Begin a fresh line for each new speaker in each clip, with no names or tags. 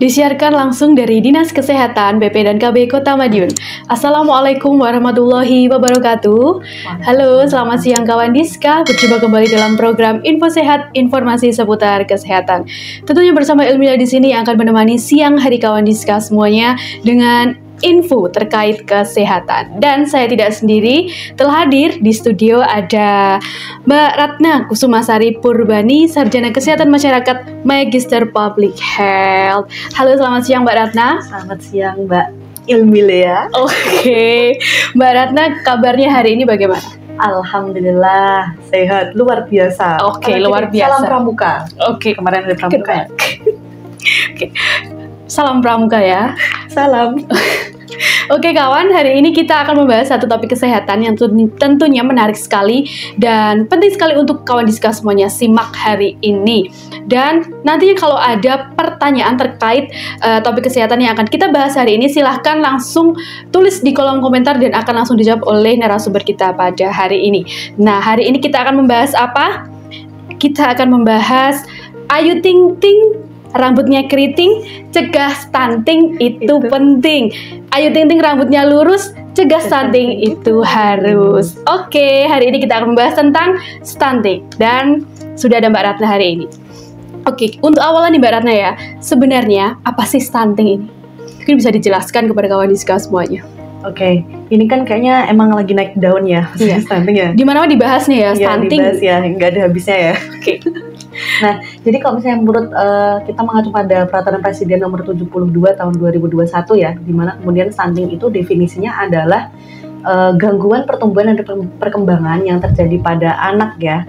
Disiarkan langsung dari Dinas Kesehatan BP dan KB Kota Madiun. Assalamualaikum warahmatullahi wabarakatuh. Halo, selamat siang kawan Diska. Berjumpa kembali dalam program Info Sehat, informasi seputar kesehatan. Tentunya bersama Ilmila di sini yang akan menemani siang hari kawan Diska semuanya dengan info terkait kesehatan. Dan saya tidak sendiri, telah hadir di studio ada Mbak Ratna Kusumasari Purbani, Sarjana Kesehatan Masyarakat, Magister Public Health. Halo, selamat siang Mbak Ratna.
Selamat siang Mbak Ilmila.
Oke, Mbak Ratna, kabarnya hari ini bagaimana?
Alhamdulillah sehat, luar biasa.
Oke, luar biasa.
Salam Pramuka.
Oke,
Kemarin ada Pramuka ya?
Oke. Salam Pramuka ya.
Salam.
Oke kawan, hari ini kita akan membahas satu topik kesehatan yang tentunya menarik sekali dan penting sekali untuk kawan Diska semuanya simak hari ini. Dan nantinya kalau ada pertanyaan terkait topik kesehatan yang akan kita bahas hari ini, silahkan langsung tulis di kolom komentar dan akan langsung dijawab oleh narasumber kita pada hari ini. Nah, hari ini kita akan membahas apa? Kita akan membahas Ayu Ting Ting, rambutnya keriting, cegah stunting itu penting. Ayu Ting Ting rambutnya lurus, cegah stunting itu harus. Oke, hari ini kita akan membahas tentang stunting dan sudah ada Mbak Ratna hari ini. Oke, untuk awalnya nih Mbak Ratna ya, sebenarnya apa sih stunting ini? Mungkin bisa dijelaskan kepada kawan Diska semuanya.
Oke, ini kan kayaknya emang lagi naik daun ya,
iya.
Stunting ya.
Di mana dibahas nih ya, stunting.
Dibahas ya, nggak ada habisnya ya.
Oke.
Nah, jadi kalau misalnya menurut kita mengacu pada Peraturan Presiden Nomor 72 Tahun 2021 ya, di mana kemudian stunting itu definisinya adalah gangguan pertumbuhan dan perkembangan yang terjadi pada anak ya,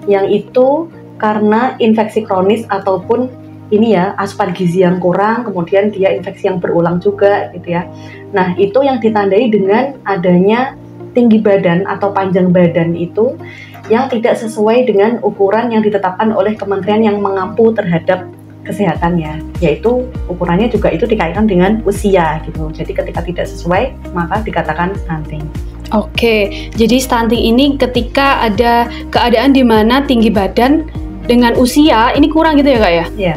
yang itu karena infeksi kronis ataupun ini ya, asupan gizi yang kurang, kemudian dia infeksi yang berulang juga gitu ya. Nah, itu yang ditandai dengan adanya tinggi badan atau panjang badan itu yang tidak sesuai dengan ukuran yang ditetapkan oleh kementerian yang mengampu terhadap kesehatannya, yaitu ukurannya juga itu dikaitkan dengan usia gitu. Jadi ketika tidak sesuai, maka dikatakan stunting.
Oke, jadi stunting ini ketika ada keadaan di mana tinggi badan dengan usia ini kurang gitu ya Kak ya?
Iya.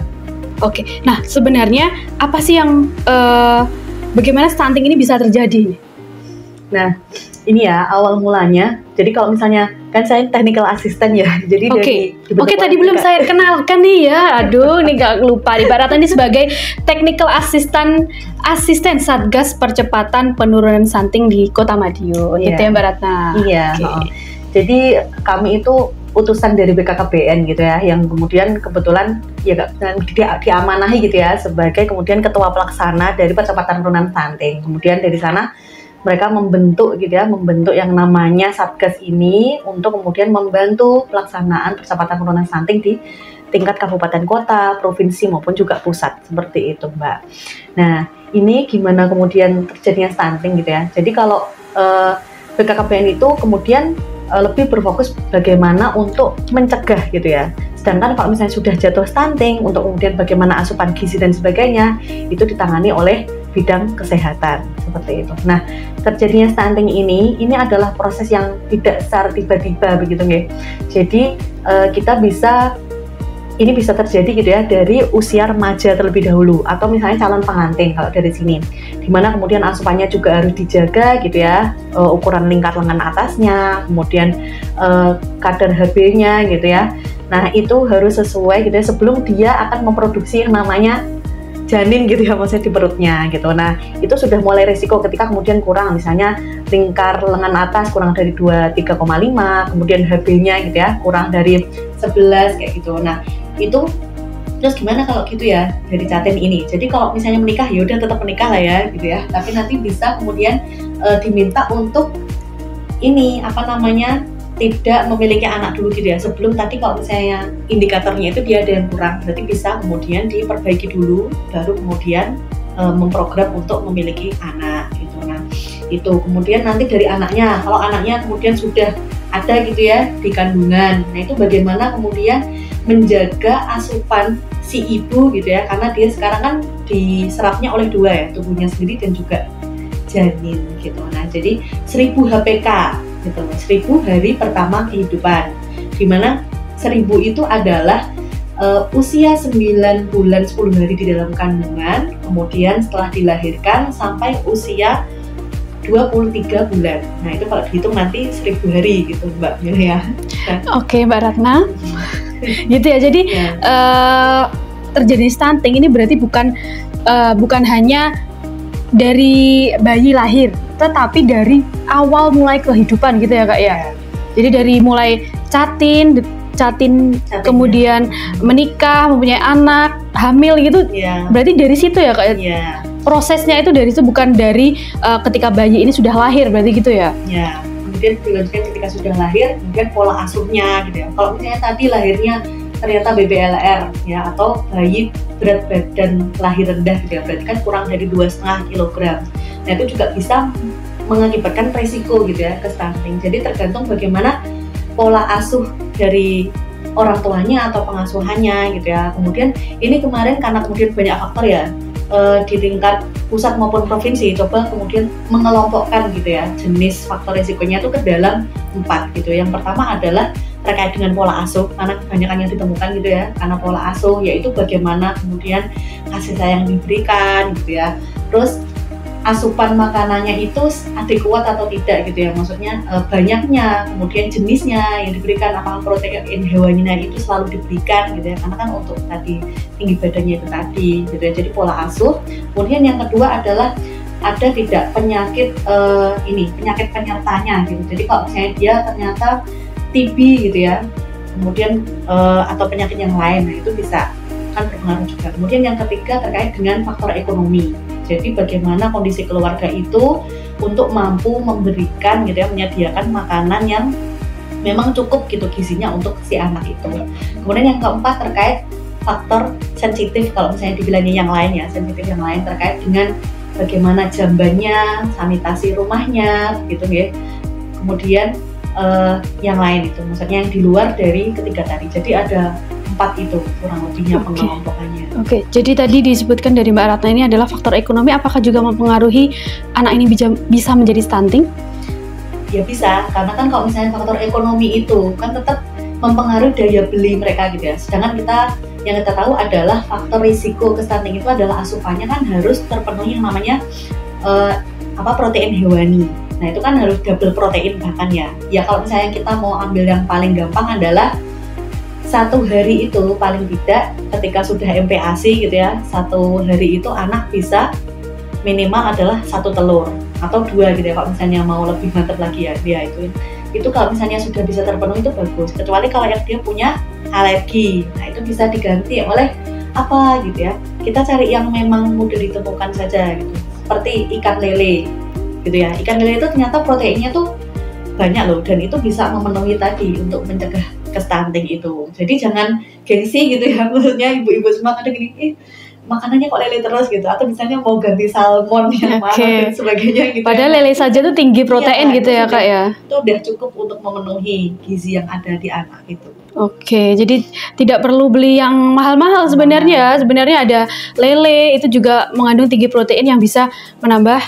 Oke, nah sebenarnya apa sih yang bagaimana stunting ini bisa terjadi?
Nah, ini ya awal mulanya. Jadi kalau misalnya kan saya technical assistant ya, jadi
Oke, tadi belum saya kenalkan nih ya. Aduh, ini gak lupa. Mbak Ratna ini sebagai technical assistant Satgas Percepatan Penurunan Stunting di Kota Madiun. Gitu ya Mbak Ratna.
Iya. Okay. Jadi kami itu utusan dari BKKBN gitu ya, yang kemudian kebetulan ya diamanahi gitu ya sebagai kemudian ketua pelaksana dari Percepatan Penurunan Stunting. Kemudian dari sana mereka membentuk gitu ya, membentuk yang namanya Satgas ini untuk kemudian membantu pelaksanaan percepatan penurunan stunting di tingkat kabupaten kota, provinsi maupun juga pusat, seperti itu Mbak. Nah, ini gimana kemudian terjadinya stunting gitu ya. Jadi kalau BKKBN itu kemudian lebih berfokus bagaimana untuk mencegah gitu ya. Sedangkan kalau misalnya sudah jatuh stunting, untuk kemudian bagaimana asupan gizi dan sebagainya, itu ditangani oleh bidang kesehatan, seperti itu. Nah, terjadinya stunting ini adalah proses yang tidak secara tiba-tiba begitu nggih. Jadi kita bisa terjadi gitu ya dari usia remaja terlebih dahulu, atau misalnya calon pengantin kalau dari sini, dimana kemudian asupannya juga harus dijaga gitu ya, ukuran lingkar lengan atasnya, kemudian kadar HB-nya gitu ya. Nah, itu harus sesuai gitu ya sebelum dia akan memproduksi yang namanya janin gitu ya, maksudnya di perutnya gitu. Nah, itu sudah mulai resiko ketika kemudian kurang, misalnya lingkar lengan atas kurang dari 3,5, kemudian HB-nya gitu ya kurang dari 11 kayak gitu. Nah, itu terus gimana kalau gitu ya dari catin ini. Jadi kalau misalnya menikah ya udah tetap menikah lah ya gitu ya. Tapi nanti bisa kemudian diminta untuk ini tidak memiliki anak dulu gitu ya. Sebelum tadi kalau misalnya indikatornya itu dia ada yang kurang, berarti bisa kemudian diperbaiki dulu, baru kemudian memprogram untuk memiliki anak gitu. Nah, itu kemudian nanti dari anaknya, kalau anaknya kemudian sudah ada gitu ya di kandungan, nah itu bagaimana kemudian menjaga asupan si ibu gitu ya, karena dia sekarang kan diserapnya oleh dua ya, tubuhnya sendiri dan juga janin gitu. Nah, jadi 1000 HPK gitu, 1000 hari pertama kehidupan, dimana 1000 itu adalah usia 9 bulan 10 hari di dalam kandungan, kemudian setelah dilahirkan sampai usia 23 bulan. Nah itu kalau dihitung nanti 1000 hari gitu Mbak Mira ya.
Oke Mbak Ratna. Gitu ya, jadi terjadi stunting ini berarti bukan hanya dari bayi lahir, tetapi dari awal mulai kehidupan gitu ya Kak ya. Jadi dari mulai catin kemudian menikah, mempunyai anak, hamil gitu. Berarti dari situ ya Kak ya. Prosesnya itu dari situ, bukan dari ketika bayi ini sudah lahir, berarti gitu ya. Kemudian
dilanjutkan ketika sudah lahir, kemudian pola asuhnya gitu ya. Kalau misalnya tadi lahirnya ternyata BBLR ya, atau bayi berat badan lahir rendah gitu ya, berarti kan kurang dari 2,5 kg. Nah itu juga bisa mengakibatkan resiko gitu ya ke stunting. Jadi tergantung bagaimana pola asuh dari orang tuanya atau pengasuhannya gitu ya. Kemudian ini kemarin karena kemudian banyak faktor ya, di tingkat pusat maupun provinsi coba kemudian mengelompokkan gitu ya jenis faktor resikonya itu ke dalam 4 gitu. Yang pertama adalah terkait dengan pola asuh, karena kebanyakan yang ditemukan gitu ya, karena pola asuh yaitu bagaimana kemudian kasih sayang diberikan gitu ya. Terus asupan makanannya itu adekuat atau tidak gitu ya, maksudnya banyaknya, kemudian jenisnya yang diberikan, apakah protein hewaninya itu selalu diberikan gitu ya, karena kan untuk tadi tinggi badannya itu tadi gitu ya. Jadi pola asuh. Kemudian yang kedua adalah ada tidak penyakit penyakit penyertanya gitu. Jadi kalau misalnya dia ternyata TB gitu ya, kemudian atau penyakit yang lain, nah itu bisa kan berpengaruh juga. Kemudian yang ketiga terkait dengan faktor ekonomi. Jadi bagaimana kondisi keluarga itu untuk mampu memberikan gitu ya, menyediakan makanan yang memang cukup gitu gizinya untuk si anak itu. Kemudian yang keempat terkait faktor sensitif, kalau misalnya dibilangnya yang lain ya, sensitif yang lain terkait dengan bagaimana jambannya, sanitasi rumahnya gitu ya. Kemudian yang lain itu, maksudnya yang di luar dari ketiga tadi. Jadi ada 4 itu kurang lebihnya pengelompokannya.
Oke, jadi tadi disebutkan dari Mbak Ratna ini adalah faktor ekonomi. Apakah juga mempengaruhi anak ini bisa menjadi stunting?
Ya bisa, karena kan kalau misalnya faktor ekonomi itu kan tetap mempengaruhi daya beli mereka gitu ya. Sedangkan yang kita tahu adalah faktor risiko ke stunting itu adalah asupannya kan harus terpenuhi yang namanya protein hewani. Nah itu kan harus double protein bahkan ya. Ya kalau misalnya kita mau ambil yang paling gampang adalah 1 hari itu paling tidak ketika sudah MPASI gitu ya, 1 hari itu anak bisa minimal adalah 1 telur atau 2 gitu ya. Kalau misalnya mau lebih mantap lagi ya dia itu kalau misalnya sudah bisa terpenuhi itu bagus. Kecuali kalau yang dia punya alergi, nah itu bisa diganti oleh apa gitu ya. Kita cari yang memang mudah ditemukan saja gitu. Seperti ikan lele gitu ya. Ikan lele itu ternyata proteinnya tuh banyak loh, dan itu bisa memenuhi tadi untuk mencegah ke stunting itu. Jadi jangan gengsi gitu ya, maksudnya ibu-ibu semua kadang gini, makanannya kok lele terus gitu, atau misalnya mau ganti salmon yang mana dan sebagainya gitu.
Padahal lele saja tuh tinggi protein gitu ya Kak ya.
Itu udah cukup untuk memenuhi gizi yang ada di anak itu.
Oke, jadi tidak perlu beli yang mahal-mahal sebenarnya. Sebenarnya ada lele itu juga mengandung tinggi protein yang bisa menambah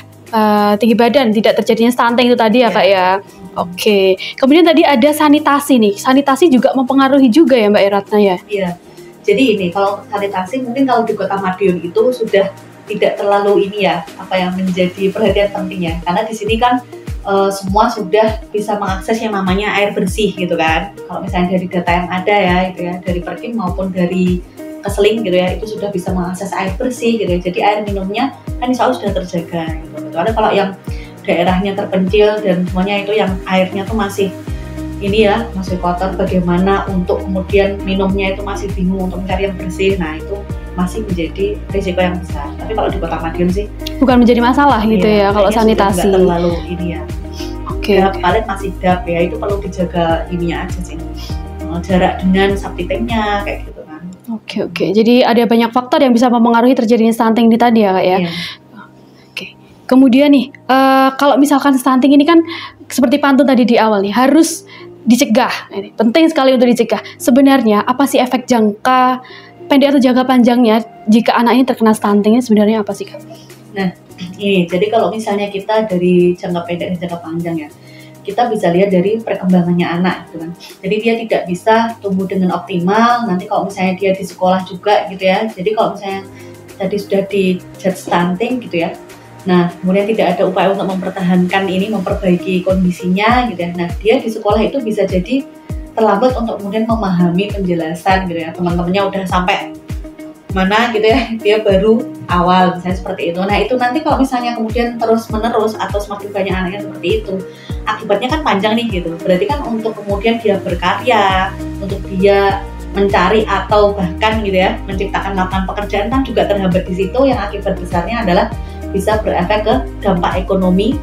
tinggi badan, tidak terjadinya stunting itu tadi ya Kak ya. Oke, kemudian tadi ada sanitasi nih. Sanitasi juga mempengaruhi juga ya Mbak Ratna ya?
Iya, jadi ini kalau sanitasi mungkin kalau di Kota Madiun itu sudah tidak terlalu ini ya, apa yang menjadi perhatian pentingnya. Karena di sini kan semua sudah bisa mengakses yang namanya air bersih gitu kan. Kalau misalnya dari data yang ada ya, itu ya dari Perkim maupun dari Keseling gitu ya, itu sudah bisa mengakses air bersih gitu ya. Jadi air minumnya kan insya Allah sudah terjaga gitu. Kecuali kalau yang daerahnya terpencil dan semuanya itu yang airnya tuh masih ini ya, masih kotor, bagaimana untuk kemudian minumnya itu masih bingung untuk mencari yang bersih. Nah itu masih menjadi risiko yang besar. Tapi kalau di Kota Madiun sih
bukan menjadi masalah gitu ya kalau sanitasi.
Nggak terlalu ini ya.
Oke.
Paling masih DAP ya, itu perlu dijaga ininya aja sih. Jarak dengan septic tanknya kayak gitu kan.
Oke. Jadi ada banyak faktor yang bisa mempengaruhi terjadinya stunting di tadi ya Kak ya. Kemudian nih, kalau misalkan stunting ini kan seperti pantun tadi di awal nih, harus dicegah. Ini penting sekali untuk dicegah. Sebenarnya apa sih efek jangka pendek atau jangka panjangnya jika anak ini terkena stunting ini sebenarnya apa sih Kak?
Nah, ini jadi kalau misalnya kita dari jangka pendek dan jangka panjang ya, kita bisa lihat dari perkembangannya anak gitu kan. Jadi dia tidak bisa tumbuh dengan optimal. Nanti kalau misalnya dia di sekolah juga gitu ya. Jadi kalau misalnya tadi sudah di judge stunting gitu ya. Nah, kemudian tidak ada upaya untuk mempertahankan ini, memperbaiki kondisinya gitu ya. Nah, dia di sekolah itu bisa jadi terlambat untuk kemudian memahami penjelasan gitu ya. Teman-temannya udah sampai mana gitu ya, dia baru awal misalnya seperti itu. Nah, itu nanti kalau misalnya kemudian terus menerus atau semakin banyak anaknya seperti itu, akibatnya kan panjang nih gitu. Berarti kan untuk kemudian dia berkarya, untuk dia mencari atau bahkan gitu ya menciptakan lapangan pekerjaan kan juga terhambat di situ, yang akibat besarnya adalah bisa berefek ke dampak ekonomi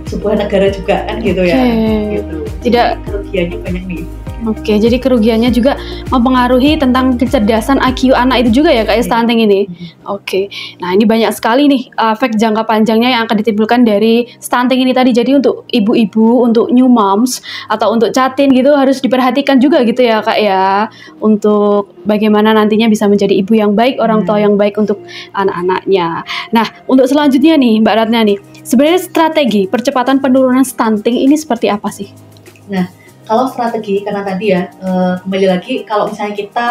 sebuah negara juga kan gitu ya. Gitu.
Tidak,
kerugiannya banyak nih.
Oke, jadi kerugiannya juga mempengaruhi tentang kecerdasan IQ anak itu juga ya kayak stunting ini. Oke, nah ini banyak sekali nih efek jangka panjangnya yang akan ditimbulkan dari stunting ini tadi. Jadi untuk ibu-ibu, untuk new moms atau untuk catin gitu harus diperhatikan juga gitu ya Kak ya. Untuk bagaimana nantinya bisa menjadi ibu yang baik, orang tua yang baik untuk anak-anaknya. Nah, untuk selanjutnya nih Mbak Ratna nih, sebenarnya strategi percepatan penurunan stunting ini seperti apa sih?
Nah, kalau strategi, karena tadi ya, kembali lagi, kalau misalnya kita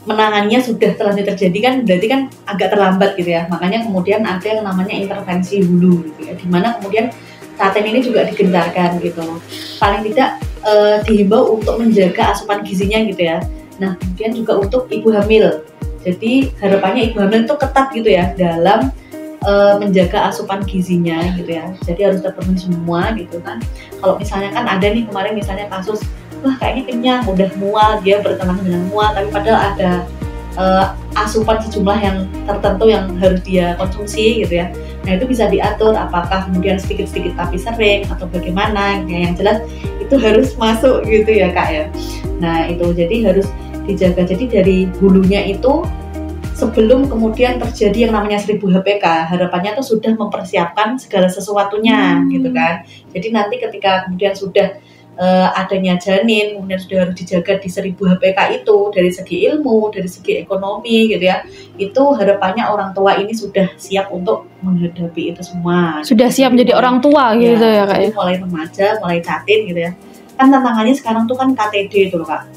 menangannya sudah terlanjur terjadi kan, berarti kan agak terlambat gitu ya. Makanya kemudian ada yang namanya intervensi hulu gitu ya, dimana kemudian catin ini juga digencarkan gitu. Paling tidak dihimbau untuk menjaga asupan gizinya gitu ya. Nah, kemudian juga untuk ibu hamil. Jadi harapannya ibu hamil itu ketat gitu ya dalam menjaga asupan gizinya gitu ya. Jadi harus terpenuhi semua gitu kan. Kalau misalnya kan ada nih kemarin misalnya kasus, wah kayaknya kenyang, udah mual, dia bertenang dengan mual, tapi padahal ada asupan sejumlah yang tertentu yang harus dia konsumsi gitu ya. Nah itu bisa diatur apakah kemudian sedikit-sedikit tapi sering atau bagaimana gitu ya. Yang jelas itu harus masuk gitu ya Kak ya. Nah itu jadi harus dijaga. Jadi dari hulunya itu sebelum kemudian terjadi yang namanya 1000 HPK, harapannya tuh sudah mempersiapkan segala sesuatunya gitu kan. Jadi nanti ketika kemudian sudah adanya janin, kemudian sudah harus dijaga di 1000 HPK itu dari segi ilmu, dari segi ekonomi gitu ya. Itu harapannya orang tua ini sudah siap untuk menghadapi itu semua.
Sudah siap menjadi orang tua gitu ya Kak ya.
Mulai remaja, mulai catin gitu ya. Kan tantangannya sekarang tuh kan KTD itu loh Kak.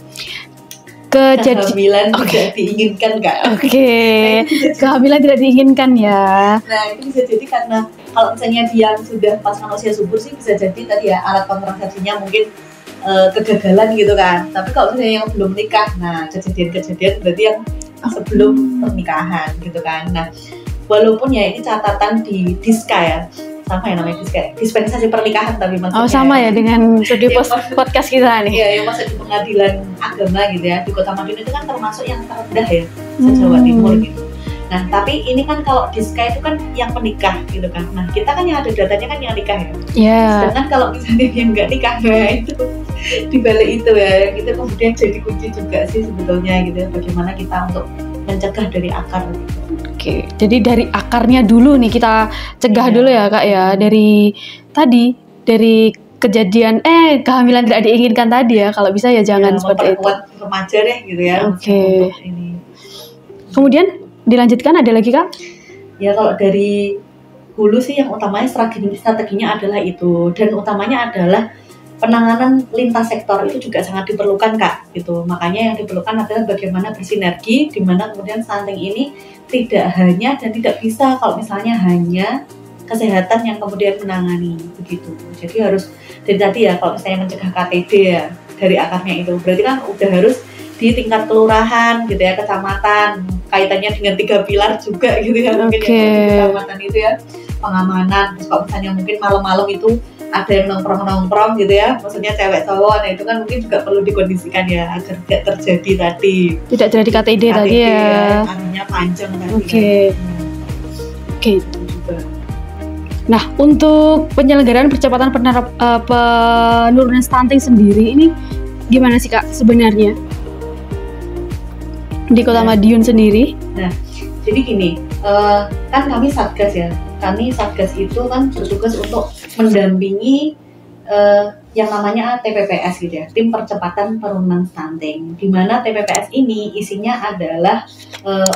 Kehamilan tidak diinginkan Kak.
Oke. Kehamilan tidak diinginkan ya.
Nah itu bisa jadi karena kalau misalnya dia sudah pasangan usia subur sih bisa jadi tadi ya alat kontrasepsinya mungkin kegagalan gitu kan. Tapi kalau misalnya yang belum menikah, nah kejadian-kejadian berarti yang sebelum pernikahan gitu kan. Nah walaupun ya ini catatan di Diska ya, sama ya namanya dispensasi pernikahan tapi maksudnya.
Oh sama ya dengan studi podcast kita nih.
Iya, yang masuk di pengadilan agama gitu ya di Kota Madiun itu kan termasuk yang terendah ya se-Jawa Timur gitu. Nah tapi ini kan kalau Diska itu kan yang menikah gitu kan. Nah kita kan yang ada datanya kan yang nikah ya.
Yeah.
Sedangkan kalau misalnya yang nggak nikah ya itu dibalik itu ya itu kemudian jadi kunci juga sih sebetulnya gitu ya. Bagaimana kita untuk mencegah dari akar gitu.
Oke, jadi dari akarnya dulu nih kita cegah dulu ya Kak ya, dari kejadian kehamilan tidak diinginkan tadi ya, kalau bisa ya jangan seperti itu.
Remaja deh gitu ya.
Oke. Kemudian dilanjutkan ada lagi Kak?
Ya kalau dari hulu sih yang utamanya strateginya adalah itu, dan utamanya adalah penanganan lintas sektor itu juga sangat diperlukan Kak gitu. Makanya yang diperlukan adalah bagaimana bersinergi di mana kemudian stunting ini tidak hanya dan tidak bisa kalau misalnya hanya kesehatan yang kemudian menangani begitu. Jadi harus dari tadi ya kalau misalnya mencegah KTD ya dari akarnya itu berarti kan udah harus di tingkat kelurahan gitu ya, kecamatan, kaitannya dengan 3 pilar juga gitu ya mungkin ya kecamatan itu ya, pengamanan. Terus kalau misalnya mungkin malam-malam itu ada yang nongkrong gitu ya, maksudnya cewek cowok, nah itu kan mungkin juga perlu dikondisikan ya agar tidak terjadi tadi. Tidak terjadi
KTD tadi ya.
Kaminya panjang tadi.
Oke. Nah, untuk penyelenggaraan percepatan penurunan stunting sendiri ini gimana sih Kak sebenarnya di Kota Madiun sendiri?
Nah, jadi gini, kan kami Satgas ya. Kami Satgas itu kan bertugas untuk mendampingi yang namanya TPPS gitu ya, Tim Percepatan Penurunan Stunting. Di mana TPPS ini isinya adalah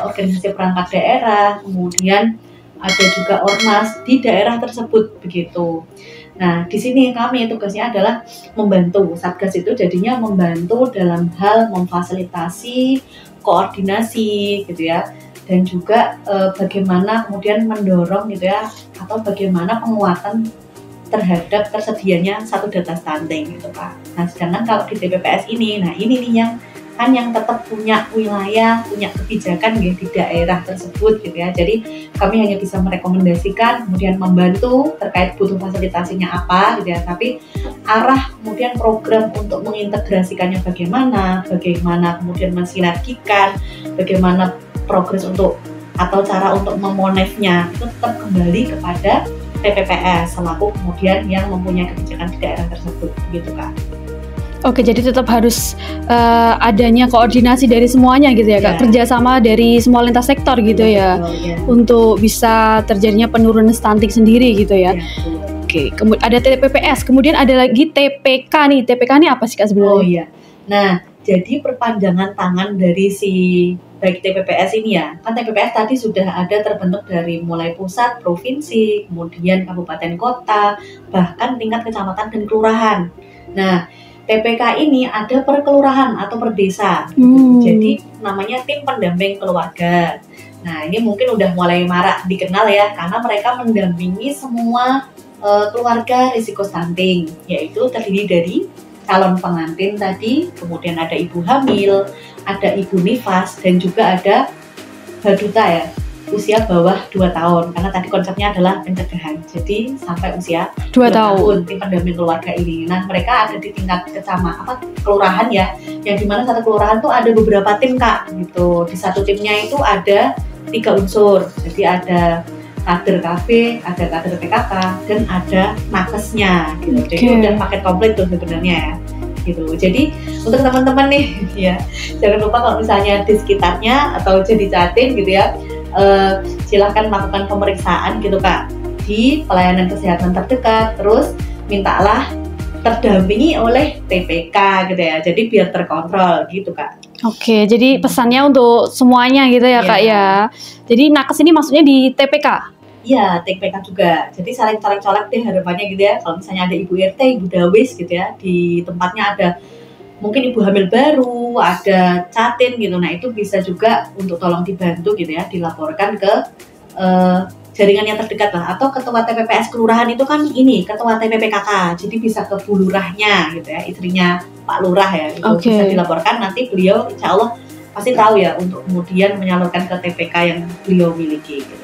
organisasi perangkat daerah, kemudian ada juga ormas di daerah tersebut begitu. Nah, di sini kami tugasnya adalah membantu. Satgas itu jadinya membantu dalam hal memfasilitasi, koordinasi gitu ya. Dan juga bagaimana kemudian mendorong gitu ya, atau bagaimana penguatan terhadap tersedianya satu data stunting gitu Pak. Nah, sedangkan kalau di TPPS ini, nah ini nih yang tetap punya wilayah, punya kebijakan ya di daerah tersebut gitu ya. Jadi kami hanya bisa merekomendasikan, kemudian membantu terkait butuh fasilitasinya apa gitu ya. Tapi arah kemudian program untuk mengintegrasikannya bagaimana kemudian mensinergikan, bagaimana progres untuk atau cara untuk memonefnya itu tetap kembali kepada TPPS selaku kemudian yang mempunyai kebijakan di daerah tersebut gitu Kak.
Oke, jadi tetap harus adanya koordinasi dari semuanya gitu ya Kak, kerjasama dari semua lintas sektor gitu ya, untuk bisa terjadinya penurunan stunting sendiri gitu ya. Oke, kemudian ada TPPS, kemudian ada lagi TPK nih. TPK ini apa sih Kak sebenarnya?
Oh iya, nah jadi perpanjangan tangan dari baik TPPS ini ya, kan TPPS tadi sudah ada terbentuk dari mulai pusat, provinsi, kemudian kabupaten kota, bahkan tingkat kecamatan dan kelurahan. Nah, TPK ini ada per kelurahan atau per desa. Jadi namanya tim pendamping keluarga. Nah, ini mungkin udah mulai marak dikenal ya, karena mereka mendampingi semua keluarga risiko stunting, yaitu terdiri dari calon pengantin tadi, kemudian ada ibu hamil, ada ibu nifas, dan juga ada baduta ya, usia bawah 2 tahun, karena tadi konsepnya adalah pencegahan, jadi sampai usia 2 tahun tim pendamping keluarga ini. Nah, mereka ada di tingkat kelurahan ya, yang dimana satu kelurahan tuh ada beberapa tim Kak gitu. Di satu timnya itu ada 3 unsur, jadi ada kader KB, ada kader PKK, dan ada nakesnya gitu. Jadi udah paket komplit tuh sebenarnya ya gitu. Jadi untuk teman-teman nih ya, jangan lupa kalau misalnya di sekitarnya atau jadi Jatim gitu ya, silahkan melakukan pemeriksaan gitu Kak di pelayanan kesehatan terdekat, terus mintalah terdampingi oleh TPK gitu ya, jadi biar terkontrol gitu Kak.
Oke, jadi pesannya untuk semuanya gitu ya Kak ya. Jadi nakes ini maksudnya di TPK?
Iya, TPK juga. Jadi saling colek-colek deh harapannya gitu ya. Kalau misalnya ada ibu RT, ibu dawis gitu ya, di tempatnya ada mungkin ibu hamil baru, ada catin gitu. Nah, itu bisa juga untuk tolong dibantu gitu ya, dilaporkan ke jaringan yang terdekat lah. Atau ketua TPPS kelurahan itu kan ini, ketua TPPKK. Jadi bisa ke Bu Lurahnya gitu ya, istrinya Pak Lurah ya. Itu bisa dilaporkan, nanti beliau insya Allah pasti tahu ya untuk kemudian menyalurkan ke TPK yang beliau miliki gitu.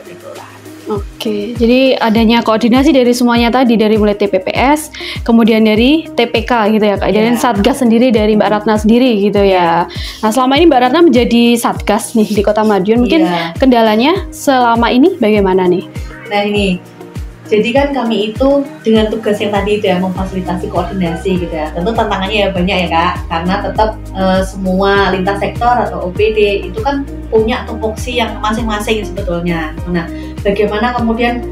Oke, jadi adanya koordinasi dari semuanya tadi, dari mulai TPPS, kemudian dari TPK gitu ya Kak, dan Satgas sendiri dari Mbak Ratna sendiri gitu ya. Nah, selama ini Mbak Ratna menjadi Satgas nih di Kota Madiun, mungkin kendalanya selama ini bagaimana nih?
Nah ini, jadi kan kami itu dengan tugas yang tadi itu ya, memfasilitasi koordinasi gitu ya. Tentu tantangannya ya banyak ya Kak, karena tetap semua lintas sektor atau OPD itu kan punya tupoksi yang masing-masing sebetulnya. Nah, bagaimana kemudian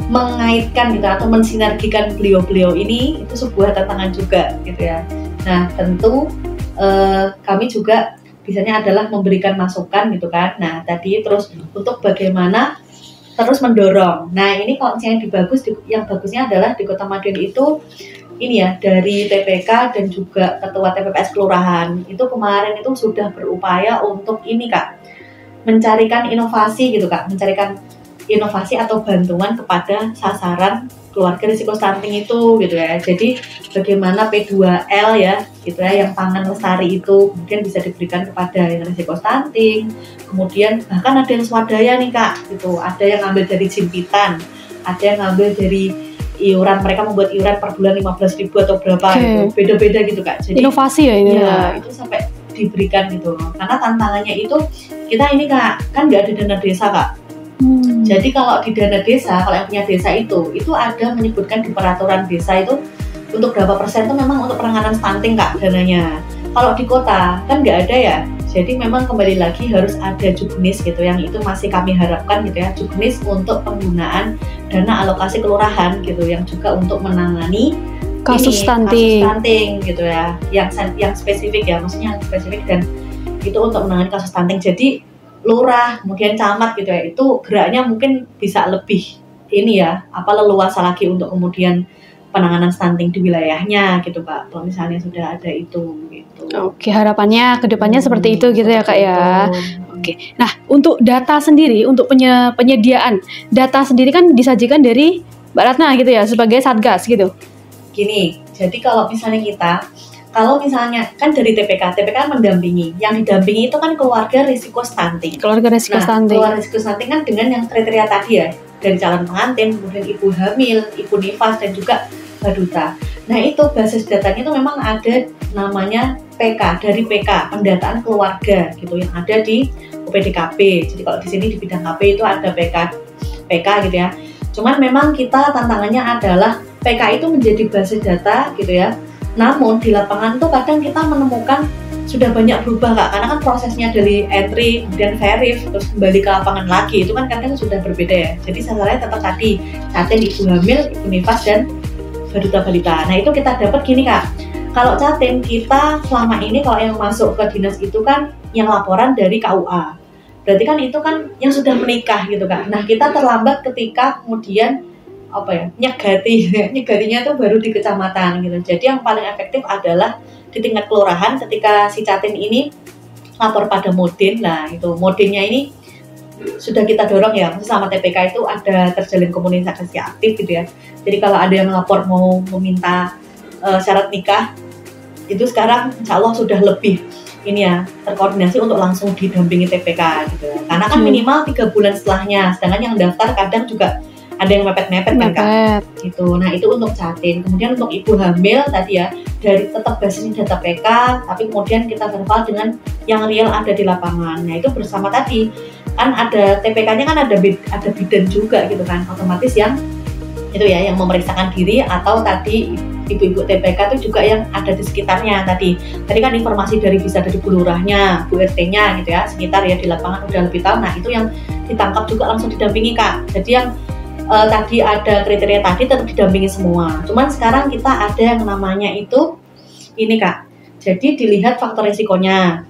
mengaitkan gitu atau mensinergikan beliau-beliau ini itu sebuah tantangan juga gitu ya. Nah, tentu kami juga bisanya adalah memberikan masukan gitu kan. Nah, tadi terus untuk bagaimana terus mendorong. Nah, ini kalau misalnya yang bagusnya adalah di Kota Madiun itu ini ya, dari TPK dan juga ketua TPPS kelurahan itu kemarin itu sudah berupaya untuk ini Kak, mencarikan inovasi gitu Kak, mencarikan inovasi atau bantuan kepada sasaran keluarga risiko stunting itu gitu ya. Jadi bagaimana P2L ya gitu ya, yang pangan lestari itu kemudian bisa diberikan kepada yang risiko stunting. Kemudian bahkan ada yang swadaya nih Kak gitu, ada yang ngambil dari jimpitan, ada yang ngambil dari iuran, mereka membuat iuran per bulan 15.000 atau berapa gitu, beda-beda gitu Kak. Jadi
inovasi ya ini
ya, itu sampai diberikan gitu. Karena tantangannya itu kita ini Kak, kan nggak ada dana desa Kak. Jadi kalau di dana desa, kalau yang punya desa itu ada menyebutkan di peraturan desa itu untuk berapa persen itu memang untuk penanganan stunting Kak dananya. Kalau di kota kan nggak ada ya. Jadi memang kembali lagi harus ada juknis gitu, yang itu masih kami harapkan gitu ya, juknis untuk penggunaan dana alokasi kelurahan gitu, yang juga untuk menangani
kasus stunting
gitu ya, yang spesifik ya, maksudnya yang spesifik dan itu untuk menangani kasus stunting. Jadi lurah, kemudian camat gitu ya, itu geraknya mungkin bisa lebih ini ya, leluasa lagi untuk kemudian penanganan stunting di wilayahnya gitu Kak. Kalau misalnya sudah ada itu gitu.
Oke, harapannya ke depannya seperti itu gitu ya Kak ya.
Itu.
Oke. Nah, untuk data sendiri, untuk penyediaan data sendiri kan disajikan dari Mbak Ratna gitu ya sebagai Satgas gitu.
Gini, jadi kalau misalnya kalau misalnya kan dari TPK kan mendampingi, yang didampingi itu kan keluarga risiko stunting.
Keluarga risiko stunting.
Keluarga risiko stunting kan dengan yang kriteria tadi ya, dari calon pengantin, kemudian ibu hamil, ibu nifas, dan juga baduta. Nah itu basis datanya itu memang ada namanya PK, dari PK, pendataan keluarga gitu, yang ada di UPDKP. Jadi kalau di sini di bidang KP itu ada PK gitu ya. Cuman memang kita tantangannya adalah PK itu menjadi basis data gitu ya. Namun di lapangan tuh kadang kita menemukan sudah banyak berubah Kak, karena kan prosesnya dari entry, kemudian verif, terus kembali ke lapangan lagi, itu kan kadang sudah berbeda ya. Jadi sasarannya tetap tadi, catin ibu hamil, ibu nifas, dan baduta balita. Nah itu kita dapat gini Kak, kalau catin kita selama ini kalau yang masuk ke dinas itu kan yang laporan dari KUA. Berarti kan itu kan yang sudah menikah gitu Kak. Nah kita terlambat ketika kemudian nyegatinya itu baru di kecamatan gitu. Jadi yang paling efektif adalah di tingkat kelurahan ketika si catin ini lapor pada Modin. Nah itu Modinnya ini sudah kita dorong ya, sama TPK itu ada terjalin komunikasi aktif gitu ya. Jadi kalau ada yang lapor mau meminta syarat nikah, itu sekarang insya Allah sudah lebih ini ya, terkoordinasi untuk langsung didampingi TPK gitu ya. Karena kan minimal 3 bulan setelahnya, sedangkan yang daftar kadang juga ada yang mepet-mepet kan Kak gitu. Nah itu untuk catin. Kemudian untuk ibu hamil tadi ya, dari tetap basisnya data PK, tapi kemudian kita verifal dengan yang real ada di lapangan. Nah itu bersama tadi kan ada TPK-nya kan ada bidan juga gitu kan, otomatis yang itu ya, yang memeriksakan diri, atau tadi ibu-ibu TPK itu juga yang ada di sekitarnya tadi kan informasi bisa dari Bu Lurahnya, Bu RT-nya gitu ya, sekitar ya di lapangan udah lebih tahu. Nah itu yang ditangkap juga langsung didampingi Kak. Jadi yang tadi ada kriteria tadi tetap didampingi semua. Cuman sekarang kita ada yang namanya itu ini Kak. Jadi dilihat faktor risikonya.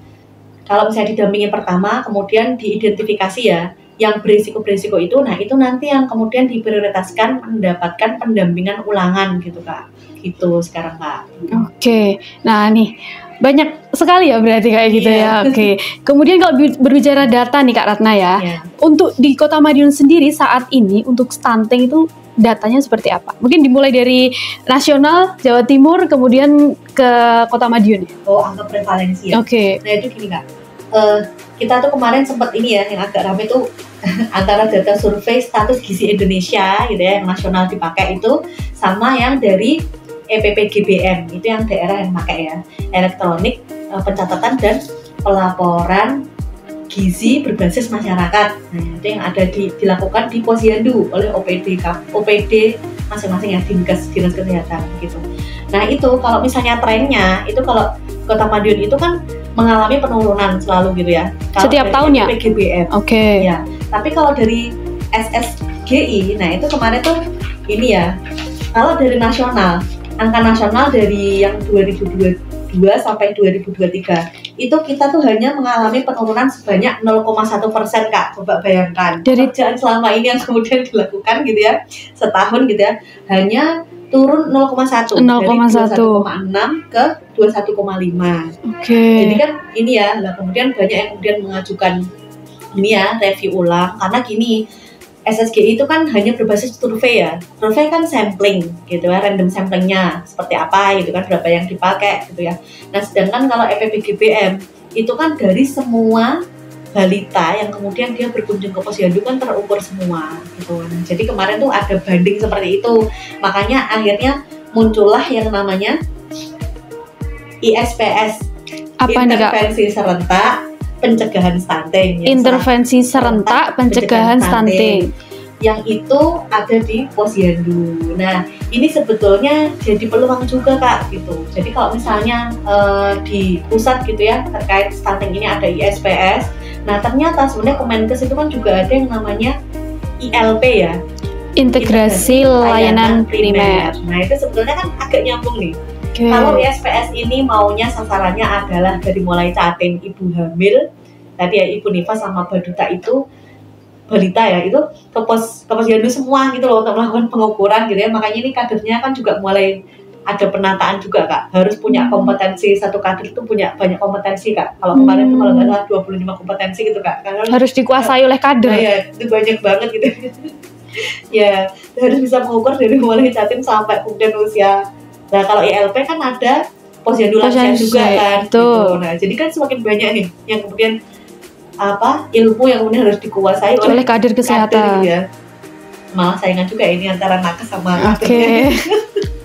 Kalau misalnya didampingi pertama, kemudian diidentifikasi ya yang berisiko itu. Nah itu nanti yang kemudian diprioritaskan mendapatkan pendampingan ulangan gitu Kak. Gitu sekarang Kak.
Oke. Nah nih banyak sekali ya berarti kayak gitu ya. Oke. Kemudian kalau berbicara data nih Kak Ratna ya, untuk di Kota Madiun sendiri saat ini untuk stunting itu datanya seperti apa? Mungkin dimulai dari nasional, Jawa Timur, kemudian ke Kota Madiun.
Oh, angka prevalensi ya.
Oke.
Nah itu gini Kak, kita tuh kemarin sempat ini ya, yang agak ramai tuh antara data survei status gizi Indonesia gitu ya, yang nasional dipakai itu, sama yang dari EPPGBM, itu yang daerah yang pakai ya, elektronik pencatatan dan pelaporan gizi berbasis masyarakat. Nah itu yang ada dilakukan di Posyandu oleh OPD masing-masing ya, dinas kesehatan gitu. Nah itu kalau misalnya trennya itu, kalau Kota Madiun itu kan mengalami penurunan selalu gitu ya. Kalau
setiap tahunnya?
EPPGBM.
Oke.
Ya. Tapi kalau dari SSGI, nah itu kemarin tuh ini ya. Kalau dari nasional, angka nasional dari yang 2022 sampai 2023 itu kita tuh hanya mengalami penurunan sebanyak 0,1% Kak. Coba bayangkan. Dari kerjaan selama ini yang kemudian dilakukan gitu ya, setahun gitu ya, hanya turun 0,1 dari 21,6 ke 21,5.
Oke.
Jadi kan ini ya, lah kemudian banyak yang kemudian mengajukan ini ya, review ulang, karena gini, SSGI itu kan hanya berbasis survei ya. Survei kan sampling gitu ya, random samplingnya seperti apa gitu kan, berapa yang dipakai gitu ya. Nah sedangkan kalau EPPGBM itu kan dari semua balita yang kemudian dia berkunjung ke Posyandu kan terukur semua gitu. Nah, jadi kemarin tuh ada banding seperti itu, makanya akhirnya muncullah yang namanya ISPS, intervensi serentak pencegahan stunting.
Intervensi serentak pencegahan stunting.
Yang itu ada di Posyandu. Nah, ini sebetulnya jadi peluang juga Kak gitu. Jadi kalau misalnya di pusat gitu ya terkait stunting ini ada ISPS. Nah, ternyata sebenarnya Kemenkes itu kan juga ada yang namanya ILP ya. Integrasi Layanan Primer. Nah, itu sebetulnya kan agak nyambung nih. Kalau ISPS ini maunya sasarannya adalah dari mulai catin ibu hamil, tadi ya ibu nifas sama baduta itu balita ya, itu ke posyandu semua gitu loh untuk melakukan pengukuran gitu ya. Makanya ini kadernya kan juga mulai ada penataan juga Kak, harus punya kompetensi, satu kader itu punya banyak kompetensi Kak. Kalau kemarin tuh kalau nggak salah 25 kompetensi gitu Kak. Karena
harus dikuasai oleh kader.
Nah, ya, itu banyak banget gitu. Ya, harus bisa mengukur dari mulai Jatim sampai kemudian usia. Nah, kalau ILP kan ada posyandu lansia juga kan. Gitu. Nah, jadi kan semakin banyak nih yang kemudian ilmu yang kemudian harus dikuasai
oleh kader kesehatan.
Gitu ya. Malah saingan juga ini antara nakes sama
Oke.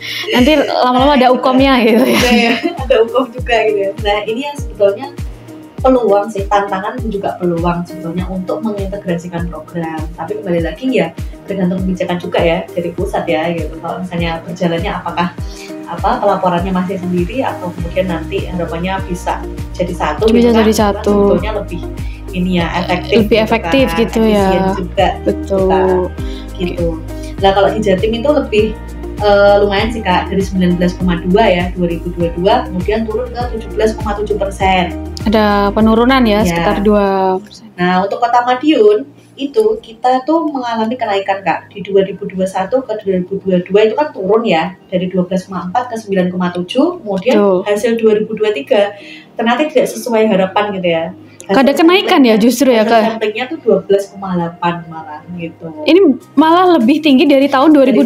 Nanti lama-lama ada ukomnya gitu
ya. Ada ukom juga gitu ya. Nah, ini yang sebetulnya peluang sih, tantangan dan juga peluang sebetulnya untuk mengintegrasikan program. Tapi kembali lagi ya tergantung kebijakan juga ya dari pusat ya gitu. Kalau misalnya berjalannya apakah pelaporannya masih sendiri atau kemudian nanti harapannya bisa jadi satu.
Bisa jadi satu.
Sebetulnya lebih ini ya efektif.
Lebih efektif kan, gitu ya.
Juga.
Betul.
Gitu. Nah kalau di Jatim itu lebih lumayan sih Kak, dari 19,2 ya 2022 kemudian turun ke 17,7%.
Ada penurunan ya sekitar 2%.
Nah untuk Kota Madiun itu kita tuh mengalami kenaikan Kak, di 2021 ke 2022 itu kan turun ya dari 12,4 ke 9,7, kemudian hasil 2023 ternyata tidak sesuai harapan gitu ya.
Ada kenaikan ya justru ya Kak?
Sampingnya tuh 12,8 malah gitu.
Ini malah lebih tinggi dari tahun 2021.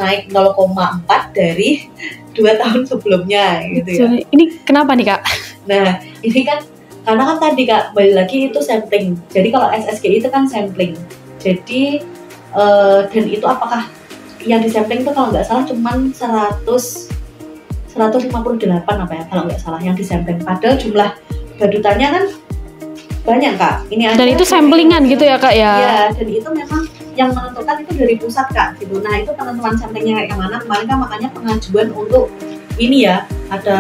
Naik
0,4 dari 2 tahun sebelumnya gitu ya.
Ini kenapa nih Kak?
Nah ini kan karena kan tadi Kak balik lagi itu sampling. Jadi kalau SSGI itu kan sampling. Jadi dan itu apakah yang di sampling itu kalau nggak salah cuman 158 apa ya kalau nggak salah yang disampling, padahal jumlah badutannya kan banyak Kak. Ini
dan itu samplingan gitu ya Kak ya?
Iya, dan itu memang yang menentukan itu dari pusat Kak gitu. Nah itu penentuan samplingnya kayak mana kemarin kan makanya pengajuan untuk ini ya ada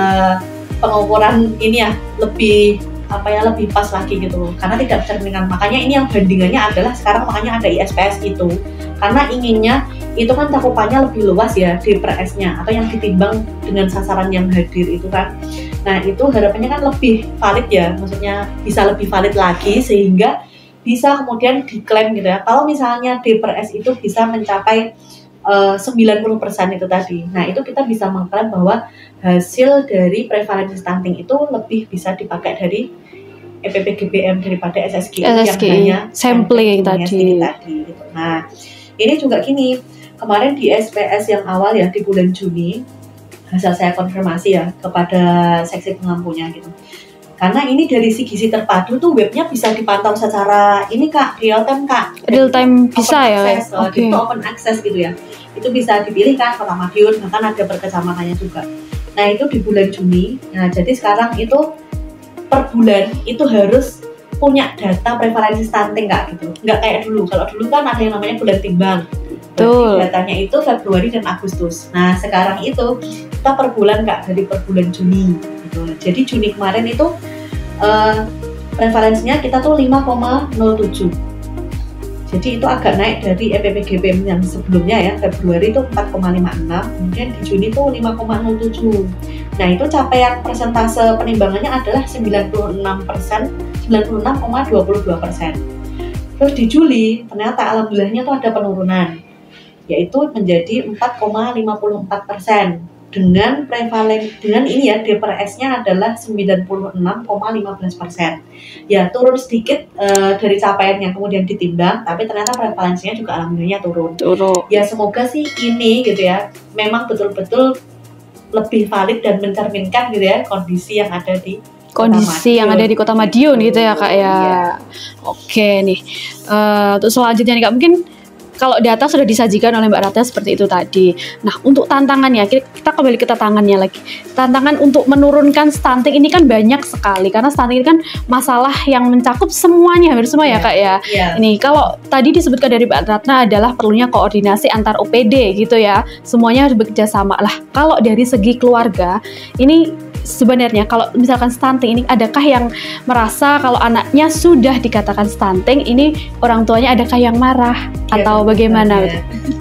pengukuran ini ya lebih lebih pas lagi gitu karena tidak cerminkan. Makanya ini yang bandingannya adalah sekarang makanya ada ISPS itu karena inginnya itu kan cakupannya lebih luas ya DPRS-nya atau yang ditimbang dengan sasaran yang hadir itu kan. Nah itu harapannya kan lebih valid ya, maksudnya bisa lebih valid lagi sehingga bisa kemudian diklaim gitu ya. Kalau misalnya DPRS itu bisa mencapai 90% itu tadi. Nah itu kita bisa mengklaim bahwa hasil dari prevalensi stunting itu lebih bisa dipakai dari EPPGBM daripada SSGI yang hanya
sampling tadi.
Gitu. Nah ini juga gini, kemarin di SPS yang awal ya di bulan Juni hasil saya konfirmasi ya kepada seksi pengampunya gitu. Karena ini dari si gizi terpadu tuh webnya bisa dipantau secara ini Kak, real time Kak.
Real time bisa ya?
Oke. Itu open access gitu ya. Itu bisa dipilih kan Kota Madiun, bahkan ada per kecamatannya juga. Nah itu di bulan Juni. Nah jadi sekarang itu per bulan itu harus punya data prevalensi stunting Kak gitu. Nggak kayak dulu. Kalau dulu kan ada yang namanya bulan timbang.
Betul.
Datanya itu Februari dan Agustus. Nah sekarang itu kita per bulan Kak, dari per bulan Juni gitu. Jadi Juni kemarin itu prevalensinya kita tuh 5,07. Jadi itu agak naik dari EPPGBM yang sebelumnya ya, Februari itu 4,56, kemudian di Juni itu 5,07. Nah itu capaian persentase penimbangannya adalah 96%, 96,22%. Terus di Juli ternyata alhamdulillahnya tuh ada penurunan, yaitu menjadi 4,54%. Dengan ini ya DPRS-nya adalah 96,15%. Ya turun sedikit dari capaian yang kemudian ditimbang, tapi ternyata prevalensinya juga alhamdulillah turun. Ya semoga sih ini gitu ya, memang betul-betul lebih valid dan mencerminkan gitu ya kondisi yang ada di Kota Madiun
gitu ya Kak ya. Iya. Oke nih, untuk selanjutnya nih Kak, mungkin kalau data sudah disajikan oleh Mbak Ratna seperti itu tadi. Nah, untuk tantangannya, kita kembali ke tantangannya lagi. Tantangan untuk menurunkan stunting ini kan banyak sekali, karena stunting ini kan masalah yang mencakup semuanya, hampir semua ya Kak ya. Ini kalau tadi disebutkan dari Mbak Ratna adalah perlunya koordinasi antar OPD gitu ya. Semuanya harus bekerja sama lah. Kalau dari segi keluarga, ini sebenarnya kalau misalkan stunting ini, adakah yang merasa kalau anaknya sudah dikatakan stunting, ini orang tuanya adakah yang marah atau bagaimana?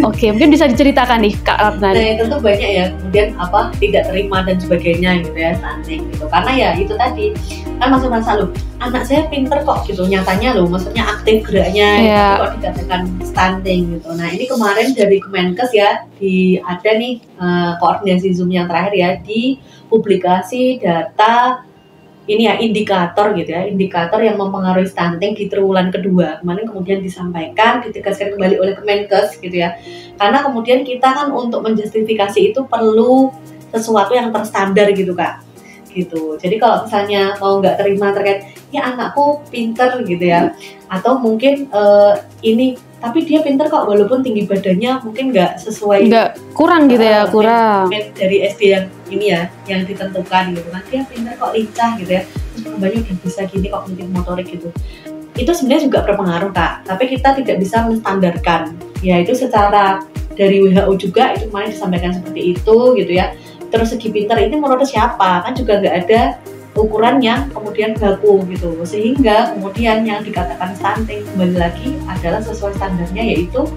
Oke, mungkin bisa diceritakan nih Kak Ratna.
Nah tentu banyak ya kemudian tidak terima dan sebagainya gitu ya stunting gitu, karena ya itu tadi kan masih merasa loh anak saya pinter kok gitu, nyatanya loh, maksudnya aktif geraknya, tapi kok dikatakan stunting gitu. Nah ini kemarin dari Kemenkes ya, ada nih koordinasi Zoom yang terakhir ya, di publikasi data ini ya, indikator gitu ya, indikator yang mempengaruhi stunting di triwulan kedua. Kemarin kemudian disampaikan, ditegaskan kembali oleh Kemenkes gitu ya. Karena kemudian kita kan untuk menjustifikasi itu perlu sesuatu yang terstandar gitu Kak. Gitu. Jadi kalau misalnya mau nggak terima terkait ya anakku pinter gitu ya, atau mungkin ini tapi dia pinter kok walaupun tinggi badannya mungkin nggak sesuai,
nggak kurang gitu ya, kurang
dari SD yang ini ya yang ditentukan gitu kan, dia pinter kok lincah gitu ya, terus kembali udah bisa gini kognitif motorik gitu, itu sebenarnya juga berpengaruh Kak, tapi kita tidak bisa menstandarkan ya, itu secara dari WHO juga itu kemarin disampaikan seperti itu gitu ya. Terus segi pinter ini menurut siapa, kan juga nggak ada ukuran yang kemudian baku gitu, sehingga kemudian yang dikatakan stunting kembali lagi adalah sesuai standarnya, yaitu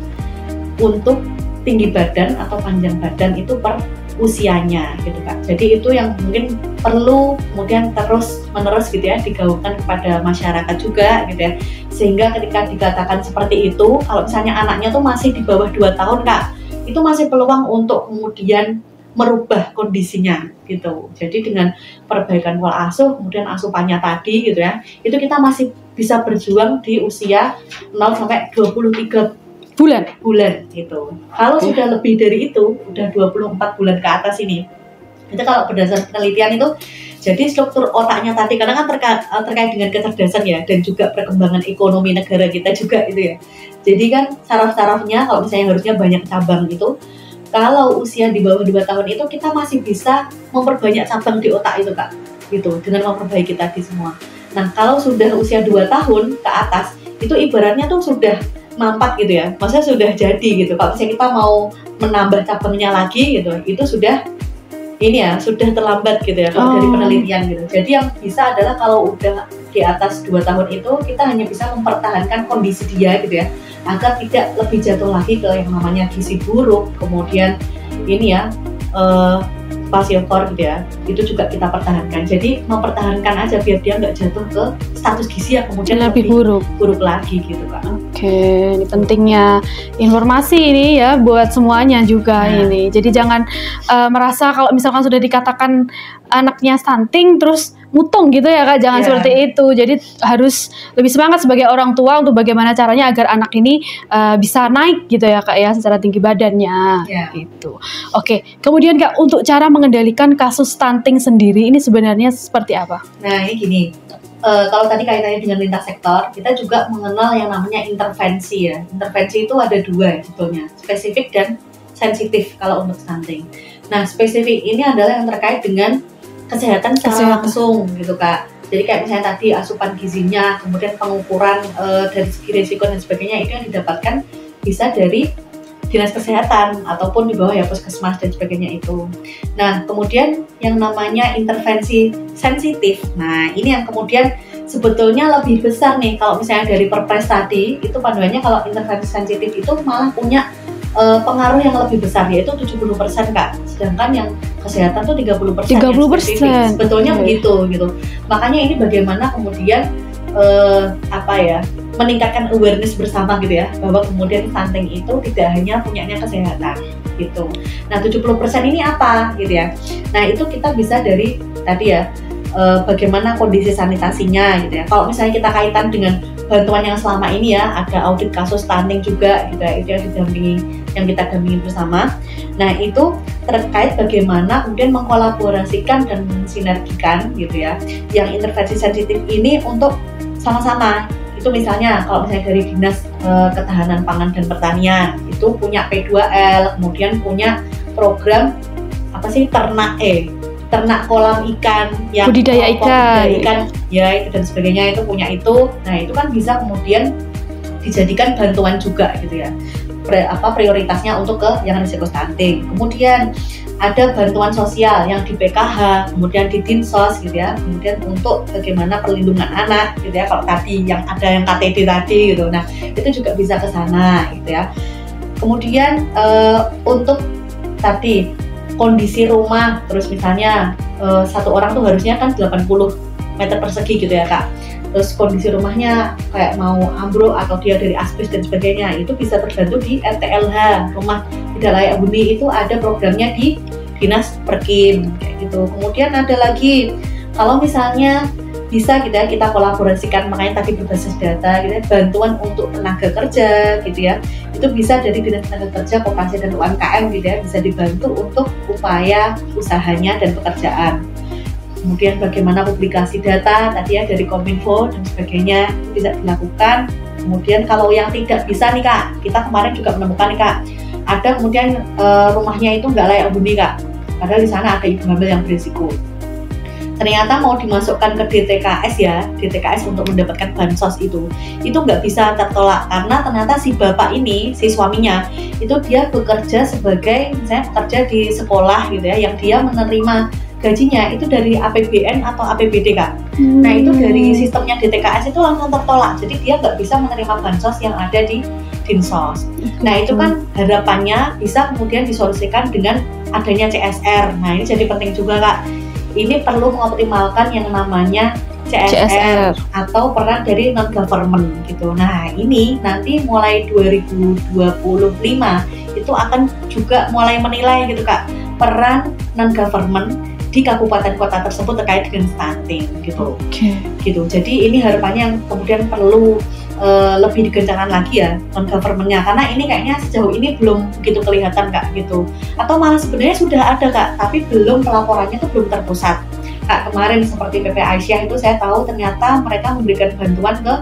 untuk tinggi badan atau panjang badan itu per usianya gitu Kak. Jadi itu yang mungkin perlu kemudian terus menerus gitu ya digaungkan kepada masyarakat juga gitu ya, sehingga ketika dikatakan seperti itu, kalau misalnya anaknya tuh masih di bawah 2 tahun Kak, itu masih peluang untuk kemudian merubah kondisinya gitu. Jadi dengan perbaikan pola asuh, kemudian asupannya tadi gitu ya, itu kita masih bisa berjuang di usia 0 sampai 23 bulan gitu. Kalau sudah lebih dari itu, udah 24 bulan ke atas ini, itu kalau berdasarkan penelitian itu, jadi struktur otaknya tadi, karena kan terkait dengan kecerdasan ya, dan juga perkembangan ekonomi negara kita juga gitu ya. Jadi kan saraf-sarafnya kalau misalnya harusnya banyak cabang itu, kalau usia di bawah 2 tahun itu kita masih bisa memperbanyak cabang di otak itu Kak, gitu, dengan memperbaiki tadi semua. Nah kalau sudah usia 2 tahun ke atas, itu ibaratnya tuh sudah mampat gitu ya, maksudnya sudah jadi gitu. Kalau misalnya kita mau menambah cabangnya lagi gitu, itu sudah ini ya, sudah terlambat gitu ya kalau dari penelitian gitu. Jadi yang bisa adalah kalau udah di atas 2 tahun itu, kita hanya bisa mempertahankan kondisi dia gitu ya, agar tidak lebih jatuh lagi ke yang namanya gizi buruk, kemudian ini ya kwashiorkor gitu ya, itu juga kita pertahankan. Jadi mempertahankan aja biar dia nggak jatuh ke status gizi yang kemudian lebih buruk lagi gitu Kak.
Oke, ini pentingnya informasi ini ya buat semuanya juga ini. Jadi jangan merasa kalau misalkan sudah dikatakan anaknya stunting terus mutung gitu ya Kak, jangan seperti itu. Jadi harus lebih semangat sebagai orang tua untuk bagaimana caranya agar anak ini bisa naik gitu ya Kak ya, secara tinggi badannya gitu. Oke, kemudian Kak, untuk cara mengendalikan kasus stunting sendiri ini sebenarnya seperti apa?
Nah ini gini, kalau tadi kaitannya dengan lintas sektor, kita juga mengenal yang namanya intervensi ya. Intervensi itu ada 2 judulnya, spesifik dan sensitif kalau untuk stunting. Nah spesifik ini adalah yang terkait dengan kesehatan secara langsung gitu Kak. Jadi kayak misalnya tadi asupan gizinya, kemudian pengukuran dari segi risiko dan sebagainya, itu yang didapatkan bisa dari dinas kesehatan ataupun di bawah ya puskesmas dan sebagainya itu. Nah kemudian yang namanya intervensi sensitif, nah ini yang kemudian sebetulnya lebih besar nih. Kalau misalnya dari Perpres tadi, itu panduannya kalau intervensi sensitif itu malah punya pengaruh yang lebih besar, yaitu 70% Kak, sedangkan yang kesehatan tuh 30%. Sebetulnya begitu gitu. Makanya ini bagaimana kemudian meningkatkan awareness bersama gitu ya, bahwa kemudian stunting itu tidak hanya punyanya kesehatan gitu. Nah 70% ini apa gitu ya. Nah itu kita bisa dari tadi ya, bagaimana kondisi sanitasinya gitu ya. Kalau misalnya kita kaitan dengan bantuan yang selama ini ya, ada audit kasus stunting juga gitu ya, itu yang kita dampingi bersama. Nah itu terkait bagaimana kemudian mengkolaborasikan dan mensinergikan gitu ya, yang intervensi sensitif ini untuk sama-sama. Itu misalnya kalau misalnya dari Dinas Ketahanan Pangan dan Pertanian itu punya P2L, kemudian punya program ternak kolam ikan, yang
budidaya ikan
ya itu dan sebagainya, itu punya itu. Nah itu kan bisa kemudian dijadikan bantuan juga gitu ya, prioritasnya untuk ke yang risiko stunting. Kemudian ada bantuan sosial yang di PKH, kemudian di Dinsos gitu ya, kemudian untuk bagaimana perlindungan anak gitu ya, kalau tadi yang ada yang KTD tadi gitu. Nah itu juga bisa ke sana gitu ya. Kemudian untuk tadi kondisi rumah, terus misalnya satu orang tuh harusnya kan 80 meter persegi gitu ya Kak. terus kondisi rumahnya kayak mau ambruk atau dia dari asbes dan sebagainya, itu bisa terbantu di RTLH, rumah tidak layak huni. Itu ada programnya di Dinas Perkim kayak gitu. Kemudian ada lagi kalau misalnya bisa gitu ya, kita kolaborasikan, makanya tadi berbasis data gitu ya, bantuan untuk tenaga kerja gitu ya, itu bisa dari Dinas Tenaga Kerja, Koperasi dan UMKM gitu ya, bisa dibantu untuk upaya usahanya dan pekerjaan. Kemudian bagaimana publikasi data tadi ya dari Kominfo dan sebagainya itu bisa dilakukan. Kemudian kalau yang tidak bisa nih Kak, kita kemarin juga menemukan nih Kak, ada kemudian rumahnya itu nggak layak huni Kak, padahal di sana ada ibu hamil yang berisiko. Ternyata mau dimasukkan ke DTKS ya, DTKS untuk mendapatkan bansos itu nggak bisa tertolak karena ternyata si bapak ini, si suaminya itu dia bekerja sebagai misalnya bekerja di sekolah gitu ya, yang dia menerima gajinya itu dari APBN atau APBD Kak. Nah itu dari sistemnya DTKS itu langsung tertolak, jadi dia nggak bisa menerima bansos yang ada di Dinsos. Nah itu kan harapannya bisa kemudian disolusikan dengan adanya CSR. Nah ini jadi penting juga Kak, ini perlu mengoptimalkan yang namanya CSR atau peran dari non-government gitu. Nah ini nanti mulai 2025 itu akan juga mulai menilai gitu Kak, peran non-government di kabupaten kota tersebut terkait dengan stunting gitu. Gitu. Jadi ini harapannya yang kemudian perlu lebih digencarkan lagi ya non-governmentnya, karena ini kayaknya sejauh ini belum begitu kelihatan Kak gitu, atau malah sebenarnya sudah ada Kak, tapi belum pelaporannya itu belum terpusat Kak. Kemarin seperti PP Aisyah itu saya tahu ternyata mereka memberikan bantuan ke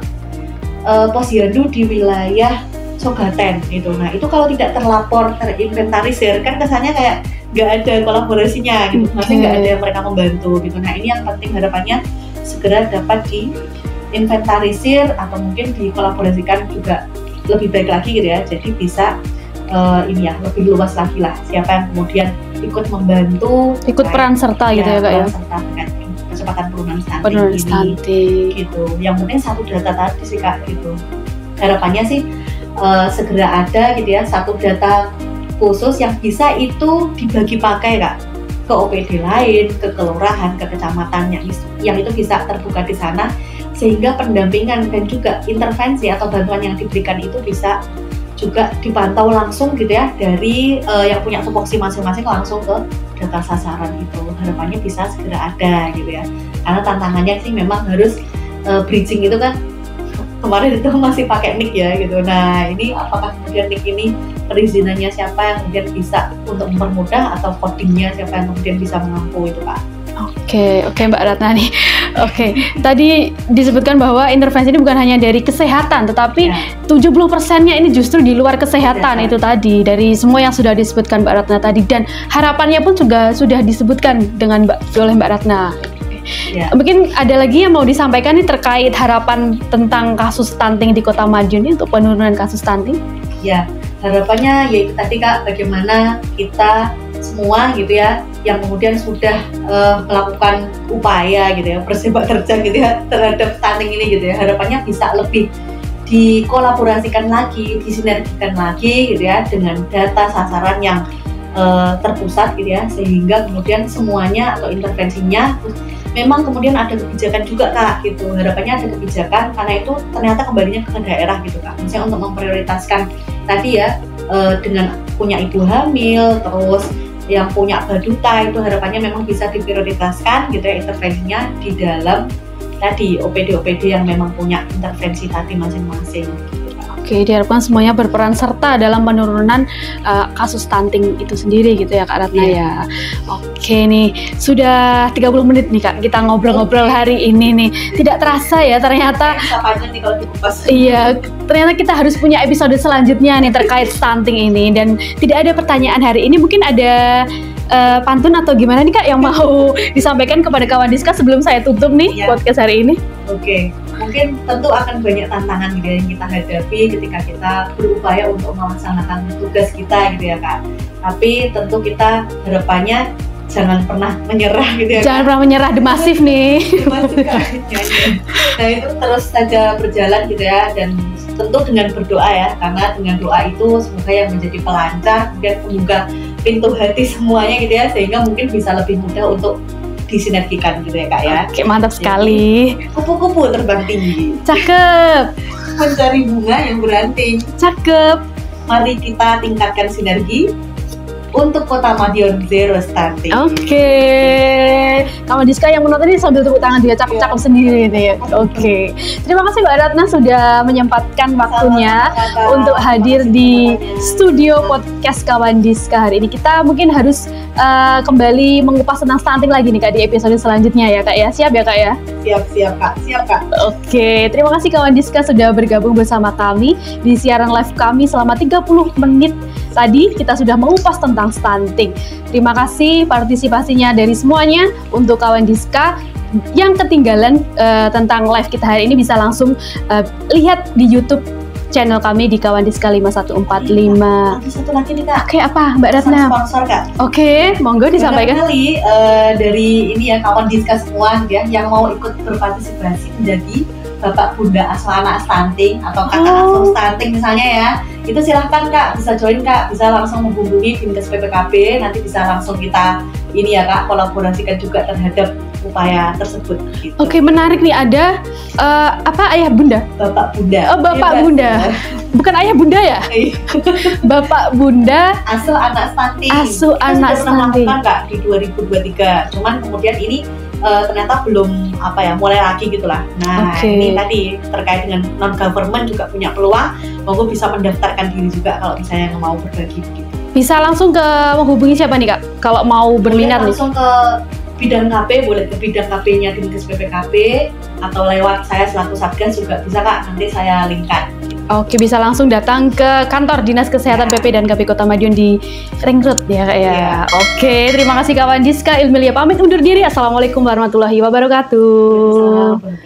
posyandu di wilayah Sogaten gitu. Nah itu kalau tidak terlapor, terinventarisir kan kesannya kayak nggak ada kolaborasinya gitu, masih nggak ada mereka membantu gitu. Nah ini yang penting, harapannya segera dapat diinventarisir atau mungkin dikolaborasikan juga lebih baik lagi gitu ya. Jadi bisa ini ya lebih luas lagi lah siapa yang kemudian ikut membantu, ikut
peran serta gitu ya Kak ya.
Serta percepatan penurunan stunting gitu. Yang penting satu data tadi sih Kak gitu. Harapannya sih segera ada gitu ya satu data khusus yang bisa itu dibagi pakai Kak ke OPD lain, ke kelurahan, ke kecamatan yang itu bisa terbuka di sana, sehingga pendampingan dan juga intervensi atau bantuan yang diberikan itu bisa juga dipantau langsung gitu ya dari yang punya tupoksi masing-masing langsung ke data sasaran itu. Harapannya bisa segera ada gitu ya, karena tantangannya sih memang harus bridging itu kan kemarin itu masih pakai NIK ya gitu. Nah ini apakah kemudian NIK ini perizinannya siapa yang kemudian bisa untuk mempermudah, atau codingnya siapa yang kemudian bisa mengampu itu Pak.
Oke Mbak Ratna nih. Tadi disebutkan bahwa intervensi ini bukan hanya dari kesehatan, tetapi 70%-nya ini justru di luar kesehatan itu tadi, dari semua yang sudah disebutkan Mbak Ratna tadi, dan harapannya pun juga sudah disebutkan oleh Mbak Ratna. Mungkin ada lagi yang mau disampaikan nih terkait harapan tentang kasus stunting di Kota Madiun untuk penurunan kasus stunting?
Ya, harapannya yaitu tadi Kak, bagaimana kita semua gitu ya yang kemudian sudah melakukan upaya gitu ya, bersepak terjang gitu ya terhadap stunting ini gitu ya, harapannya bisa lebih dikolaborasikan lagi, disinergikan lagi gitu ya dengan data sasaran yang terpusat gitu ya, sehingga kemudian semuanya atau intervensinya memang kemudian ada kebijakan juga Kak gitu. Harapannya ada kebijakan, karena itu ternyata kembalinya ke daerah gitu Kak, misalnya untuk memprioritaskan tadi ya dengan punya ibu hamil, terus yang punya baduta, itu harapannya memang bisa diprioritaskan gitu ya intervensinya di dalam tadi OPD-OPD yang memang punya intervensi tadi masing-masing.
Oke, diharapkan semuanya berperan serta dalam penurunan kasus stunting itu sendiri gitu ya Kak Ratna ya. Oke nih, sudah 30 menit nih Kak kita ngobrol-ngobrol hari ini nih. Tidak terasa ya ternyata.
Apanya nih kalau dikupas?
Iya, ternyata kita harus punya episode selanjutnya nih terkait stunting ini, dan tidak ada pertanyaan hari ini. Mungkin ada pantun atau gimana nih Kak yang mau disampaikan kepada kawan Diska sebelum saya tutup nih podcast hari ini?
Oke. Mungkin tentu akan banyak tantangan gitu yang kita hadapi ketika kita berupaya untuk melaksanakan tugas kita gitu ya Kak. Tapi tentu kita harapannya jangan pernah menyerah gitu ya.
Jangan pernah menyerah, demasif nih.
Nah itu terus saja berjalan gitu ya, dan tentu dengan berdoa ya, karena dengan doa itu semoga yang menjadi pelancar, kemudian membuka pintu hati semuanya gitu ya, sehingga mungkin bisa lebih mudah untuk disinergikan gitu ya Kak ya.
Oke, mantap sekali.
Kupu-kupu terbang tinggi,
Cakep,
mencari bunga yang beranting.
cakep.
Mari kita tingkatkan sinergi untuk Kota Madiun Zero Stunting.
Oke, Kawan Diska yang menonton ini sambil tepuk tangan dia cakep-cakep sendiri nih. Oke, terima kasih Mbak Ratna sudah menyempatkan waktunya untuk hadir di studio podcast Kawan Diska hari ini. Kita mungkin harus kembali mengupas tentang stunting lagi nih Kak di episode selanjutnya ya Kak ya. Siap ya Kak ya?
Siap Kak.
Oke, terima kasih Kawan Diska sudah bergabung bersama kami di siaran live kami selama 30 menit. Tadi kita sudah mengupas tentang stunting. Terima kasih partisipasinya dari semuanya. Untuk Kawan Diska yang ketinggalan tentang live kita hari ini bisa langsung lihat di YouTube channel kami di Kawan Diska 5145.
Ada satu lagi nih Kak.
Oke, apa Mbak Ratna?
Sponsor Kak.
Oke, monggo disampaikan.
Kali dari ini ya Kawan Diska semua ya yang mau ikut berpartisipasi menjadi bapak bunda asuh anak stunting atau kakak asuh stunting misalnya ya, itu silahkan Kak, bisa join Kak, bisa langsung menghubungi Dinkes PPKB, nanti bisa langsung kita ini ya Kak, kolaborasikan juga terhadap upaya tersebut gitu.
Oke, menarik nih, ada ayah bunda?
Bapak bunda.
Oh, bapak bunda. Bukan ayah bunda ya? Bapak bunda
asuh anak stunting.
Asuh anak stunting.
Kita Kak di 2023. Cuman kemudian ini ternyata belum mulai lagi gitulah. Nah, ini tadi terkait dengan non government juga punya peluang, monggo bisa mendaftarkan diri juga kalau misalnya mau berbagi gitu.
Bisa langsung menghubungi siapa nih Kak? Kalau mau berminat nih?
Langsung ke bidang KP, boleh ke bidang KP-nya Dinkes PPKB atau lewat saya selaku Satgas juga bisa Kak, nanti saya linkkan.
Oke, bisa langsung datang ke kantor Dinas Kesehatan PP dan KP Kota Madiun di Ring Road ya Kak ya. Oke, terima kasih Kawan Diska. Ilmilia pamit undur diri. Assalamualaikum warahmatullahi wabarakatuh.